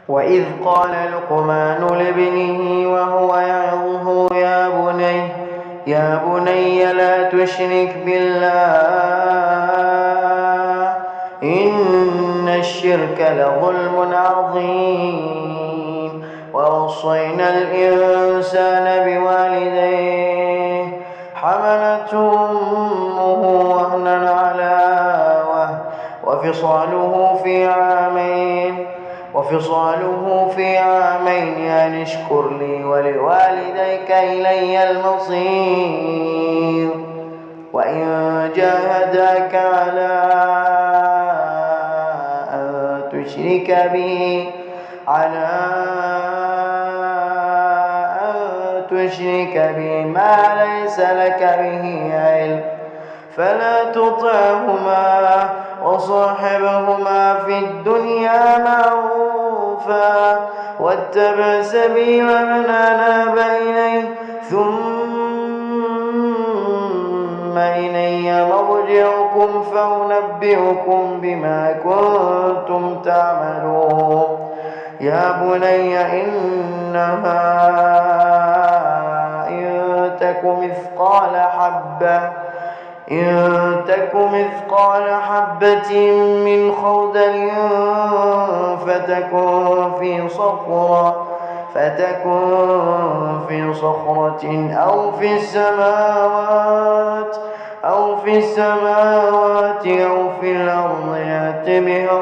وإذ قال لقمان لابنه وهو يعظه يا بني لا تشرك بالله إن الشرك لظلم عظيم ووصينا الإنسان بوالديه حملته أمه وهنا على وهن وفصاله في عامين أن اشكر لي ولوالديك إلي المصير وإن جاهداك على أن تشرك بي ما ليس لك به علم فلا تطعهما وصاحبهما في الدنيا معروفا واتبع سبيل من أناب إلي ثم إلي مرجعكم فأنبئكم بما كنتم تعملون يا بني إنها إن تك مثقال حبة من خردل فتكن في صخرة أو في السماوات أو في الأرض يأت بها